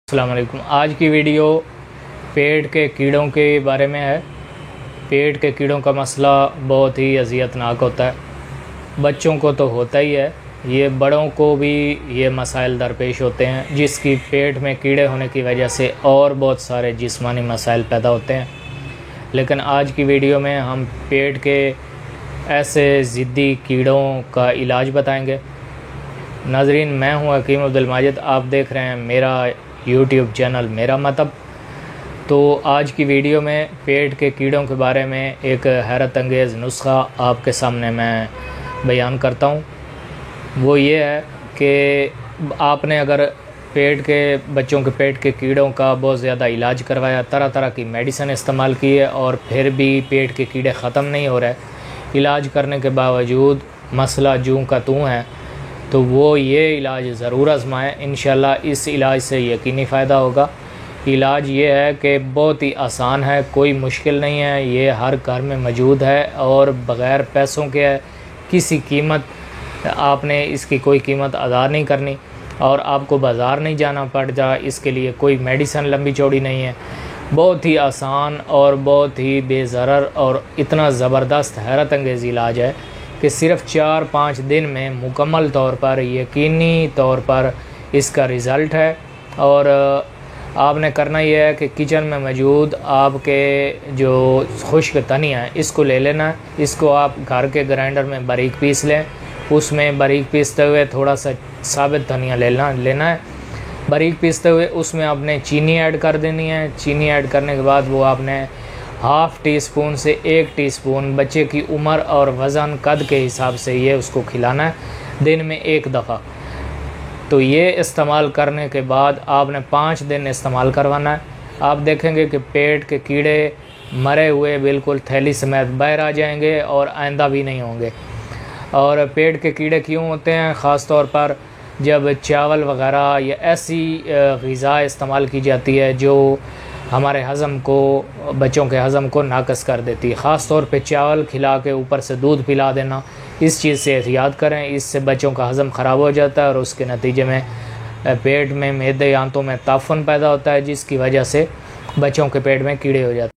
अस्सलाम वालेकुम। आज की वीडियो पेट के कीड़ों के बारे में है। पेट के कीड़ों का मसला बहुत ही अज़ियतनाक होता है। बच्चों को तो होता ही है, ये बड़ों को भी ये मसाइल दरपेश होते हैं, जिसकी पेट में कीड़े होने की वजह से और बहुत सारे जिस्मानी मसाइल पैदा होते हैं। लेकिन आज की वीडियो में हम पेट के ऐसे ज़िद्दी कीड़ों का इलाज बताएंगे। नाज़रीन, मैं हूं हकीम अब्दुल माजिद, आप देख रहे हैं मेरा यूट्यूब चैनल मेरा मतलब। तो आज की वीडियो में पेट के कीड़ों के बारे में एक हैरत अंगेज़ नुस्खा आपके सामने मैं बयान करता हूँ। वो ये है कि आपने अगर बच्चों के पेट के कीड़ों का बहुत ज़्यादा इलाज करवाया, तरह तरह की मेडिसिन इस्तेमाल की है और फिर भी पेट के कीड़े ख़त्म नहीं हो रहे, इलाज करने के बावजूद मसला जूं का तूं है, तो वो ये इलाज ज़रूर आज़माएं। इंशाल्लाह इस इलाज से यकीनी फ़ायदा होगा। इलाज ये है कि बहुत ही आसान है, कोई मुश्किल नहीं है, ये हर घर में मौजूद है और बग़ैर पैसों के है। किसी कीमत आपने इसकी कोई कीमत अदा नहीं करनी और आपको बाज़ार नहीं जाना पड़ता। इसके लिए कोई मेडिसिन लंबी चौड़ी नहीं है, बहुत ही आसान और बहुत ही बेज़रर और इतना ज़बरदस्त हैरत अंगेज़ इलाज है कि सिर्फ़ 4-5 दिन में मुकम्मल तौर पर यकीनी तौर पर इसका रिज़ल्ट है। और आपने करना यह है कि किचन में मौजूद आपके जो खुश्क धनिया है इसको ले लेना है। इसको आप घर के ग्राइंडर में बारीक पीस लें। उसमें बारीक पीसते हुए थोड़ा सा साबित धनिया लेना है। बारीक पीसते हुए उसमें आपने चीनी ऐड कर देनी है। चीनी ऐड करने के बाद वो आपने हाफ़ टी स्पून से 1 टीस्पून बच्चे की उम्र और वज़न कद के हिसाब से ये उसको खिलाना है दिन में 1 दफ़ा। तो ये इस्तेमाल करने के बाद आपने 5 दिन इस्तेमाल करवाना है। आप देखेंगे कि पेट के कीड़े मरे हुए बिल्कुल थैली समेत बाहर आ जाएंगे और आइंदा भी नहीं होंगे। और पेट के कीड़े क्यों होते हैं? ख़ास तौर पर जब चावल वग़ैरह या ऐसी ग़िज़ा इस्तेमाल की जाती है जो हमारे हज़म को, बच्चों के हज़म को नाक़स कर देती है। ख़ास तौर पे चावल खिला के ऊपर से दूध पिला देना, इस चीज़ से एहतियात करें। इससे बच्चों का हज़म ख़राब हो जाता है और उसके नतीजे में पेट में, मैदे, आंतों में ताफ़ुन पैदा होता है, जिसकी वजह से बच्चों के पेट में कीड़े हो जाते हैं।